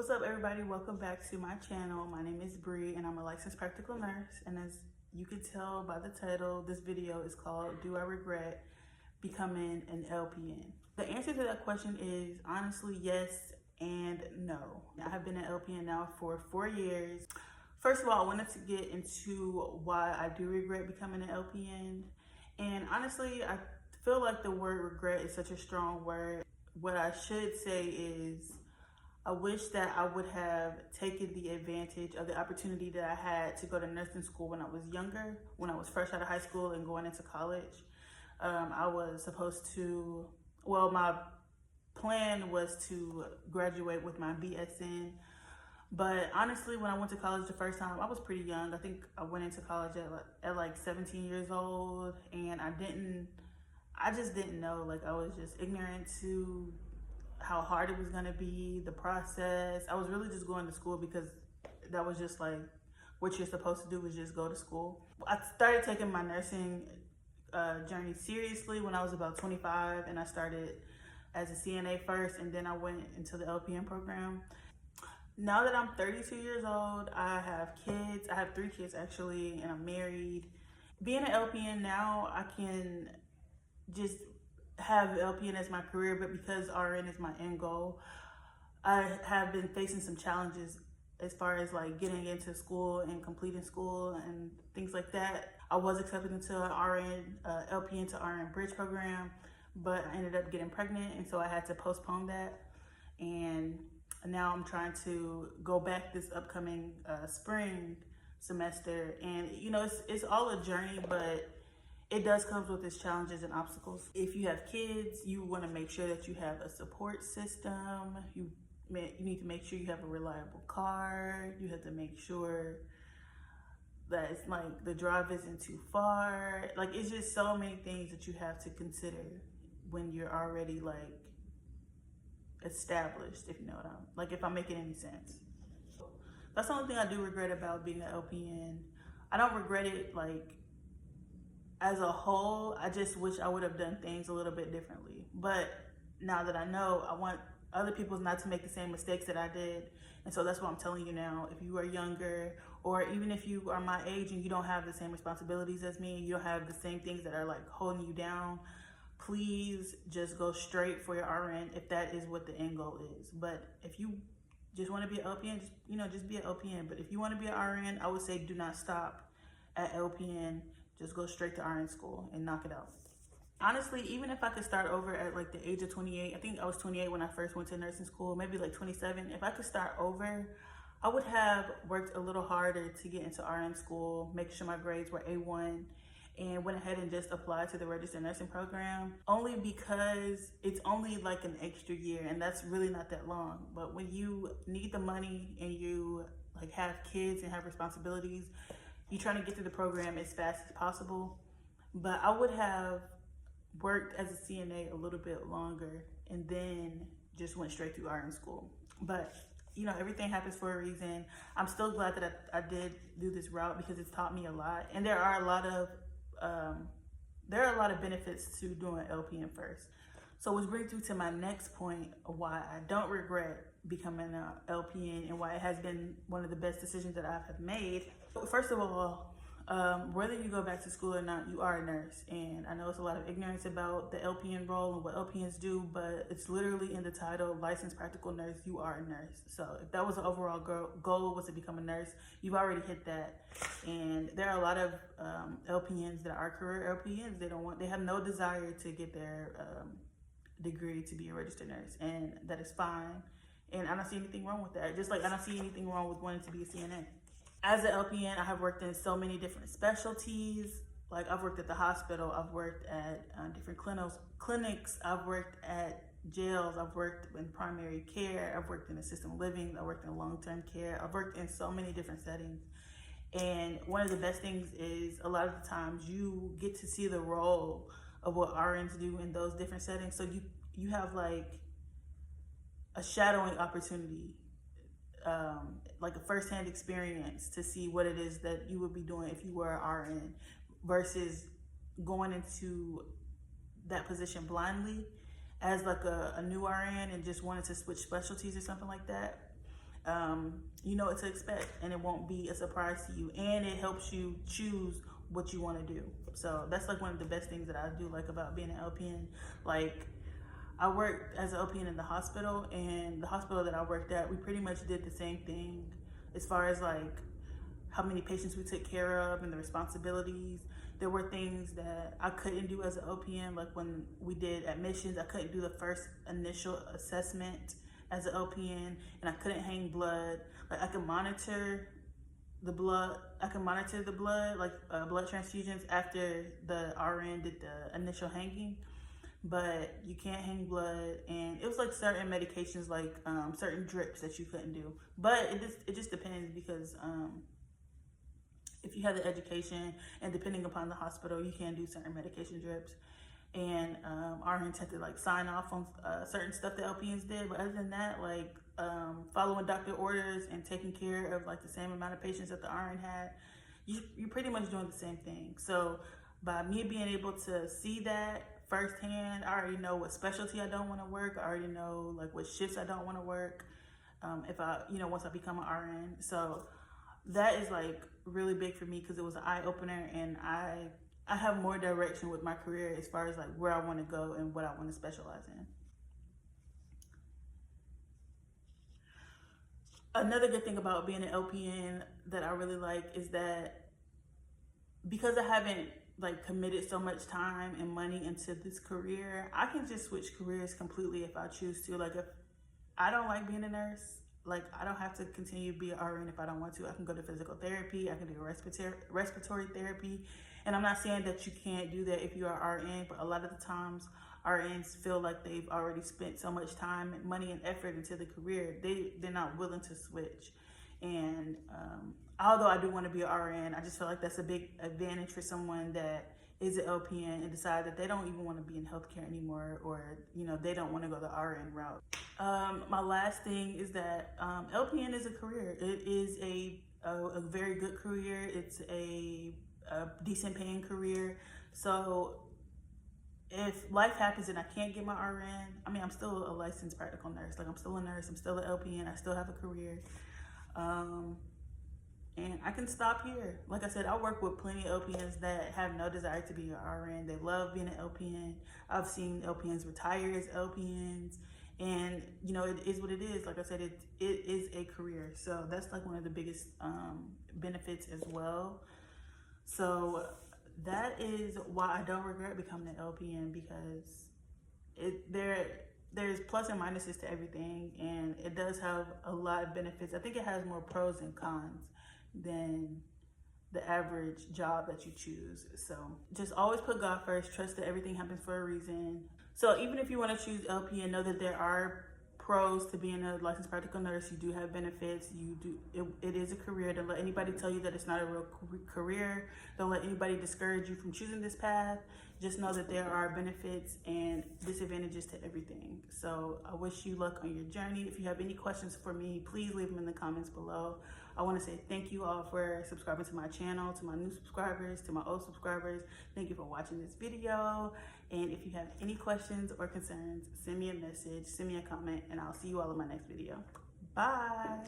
What's up, everybody? Welcome back to my channel. My name is Bree and I'm a licensed practical nurse, and as you can tell by the title, this video is called Do I Regret Becoming an LPN? The answer to that question is honestly yes and no. I have been an LPN now for 4 years. First of all, I wanted to get into why I do regret becoming an LPN, and honestly I feel like the word regret is such a strong word. What I should say is I wish that I would have taken the advantage of the opportunity that I had to go to nursing school when I was younger, when I was fresh out of high school and going into college. I was supposed to, my plan was to graduate with my BSN. But honestly, when I went to college the first time, I was pretty young. I think I went into college at like 17 years old, and I just didn't know. Like, I was just ignorant to how hard it was gonna be, the process. I was really just going to school because that was just like what you're supposed to do, is just go to school. I started taking my nursing journey seriously when I was about 25, and I started as a CNA first, and then I went into the LPN program. Now that I'm 32 years old, I have kids. I have 3 kids actually, and I'm married. Being an LPN now, I can just have LPN as my career, but because RN is my end goal, I have been facing some challenges as far as like getting into school and completing school and things like that. I was accepted into an LPN to RN bridge program, but I ended up getting pregnant, and so I had to postpone that. And now I'm trying to go back this upcoming spring semester, and you know, it's all a journey, but it does come with its challenges and obstacles. If you have kids, you want to make sure that you have a support system. You need to make sure you have a reliable car. You have to make sure that it's like the drive isn't too far. Like, it's just so many things that you have to consider when you're already like established, if you know what I'm, like, if I'm making any sense. That's the only thing I do regret about being an LPN. I don't regret it like as a whole. I just wish I would have done things a little bit differently. But now that I know, I want other people not to make the same mistakes that I did. And so that's what I'm telling you now. If you are younger, or even if you are my age and you don't have the same responsibilities as me, you don't have the same things that are like holding you down, please just go straight for your RN if that is what the end goal is. But if you just want to be an LPN, just be an LPN. But if you want to be an RN, I would say do not stop at LPN. Just go straight to RN school and knock it out. Honestly, even if I could start over at like the age of 28, I think I was 28 when I first went to nursing school, maybe like 27. If I could start over, I would have worked a little harder to get into RN school, make sure my grades were A1, and went ahead and just applied to the registered nursing program, only because it's only like an extra year, and that's really not that long. But when you need the money and you like have kids and have responsibilities, you're trying to get through the program as fast as possible. But I would have worked as a CNA a little bit longer and then just went straight through RN school. But you know, everything happens for a reason. I'm still glad that I did do this route because it's taught me a lot. And there are a lot of benefits to doing LPN first. So which brings me to my next point of why I don't regret becoming an LPN and why it has been one of the best decisions that I have made. First of all, whether you go back to school or not, you are a nurse. And I know it's a lot of ignorance about the LPN role and what LPNs do, but it's literally in the title, licensed practical nurse. You are a nurse. So if that was the overall goal, was to become a nurse, you've already hit that. And there are a lot of LPNs that are career LPNs. They have no desire to get their degree to be a registered nurse, and that is fine. And I don't see anything wrong with that. Just like I don't see anything wrong with wanting to be a CNA. As an LPN, I have worked in so many different specialties. Like, I've worked at the hospital, I've worked at different clinics, I've worked at jails, I've worked in primary care, I've worked in assisted living, I've worked in long-term care, I've worked in so many different settings. And one of the best things is a lot of the times you get to see the role of what RNs do in those different settings. So you have like a shadowing opportunity, like a firsthand experience to see what it is that you would be doing if you were an RN versus going into that position blindly as like a new RN and just wanted to switch specialties or something like that. you know what to expect, and it won't be a surprise to you, and it helps you choose what you want to do. So that's like one of the best things that I do like about being an LPN. Like, I worked as an LPN in the hospital, and the hospital that I worked at, we pretty much did the same thing as far as like how many patients we took care of and the responsibilities. There were things that I couldn't do as an LPN, like when we did admissions, I couldn't do the first initial assessment as an LPN, and I couldn't hang blood. Like, I could monitor the blood, like blood transfusions after the RN did the initial hanging, but you can't hang blood. And it was like certain medications, like certain drips that you couldn't do. But it just depends, because if you have the education, and depending upon the hospital, you can do certain medication drips. And RNs had to like sign off on certain stuff that LPNs did. But other than that, like following doctor orders and taking care of like the same amount of patients that the RN had, you're pretty much doing the same thing. So by me being able to see that firsthand, I already know what specialty I don't want to work. I already know like what shifts I don't want to work if I, once I become an RN. So that is like really big for me, because it was an eye opener, and I have more direction with my career as far as like where I want to go and what I want to specialize in. Another good thing about being an LPN that I really like is that because I haven't like committed so much time and money into this career, I can just switch careers completely if I choose to. Like, if I don't like being a nurse, like, I don't have to continue to be an RN if I don't want to. I can go to physical therapy, I can do respiratory therapy. And I'm not saying that you can't do that if you are RN, but a lot of the times RNs feel like they've already spent so much time, money, and effort into the career, they're not willing to switch. And although I do want to be an RN, I just feel like that's a big advantage for someone that is an LPN and decide that they don't even want to be in healthcare anymore, or they don't want to go the RN route. My last thing is that LPN is a career. It is a very good career. It's a decent paying career. So if life happens and I can't get my RN, I mean, I'm still a licensed practical nurse. Like, I'm still a nurse, I'm still an LPN, I still have a career. And I can stop here. Like I said, I work with plenty of LPNs that have no desire to be an RN. They love being an LPN. I've seen LPNs retire as LPNs. And, it is what it is. Like I said, it is a career. So that's like one of the biggest benefits as well. So that is why I don't regret becoming an LPN, because there's plus and minuses to everything, and it does have a lot of benefits. I think it has more pros and cons than the average job that you choose. So just always put God first. Trust that everything happens for a reason. So even if you want to choose LPN, know that there are pros to being a licensed practical nurse. You do have benefits. It is a career. Don't let anybody tell you that it's not a real career. Don't let anybody discourage you from choosing this path. Just know that there are benefits and disadvantages to everything. So I wish you luck on your journey. If you have any questions for me, please leave them in the comments below. I want to say thank you all for subscribing to my channel, to my new subscribers, to my old subscribers. Thank you for watching this video. And if you have any questions or concerns, send me a message, send me a comment, and I'll see you all in my next video. Bye.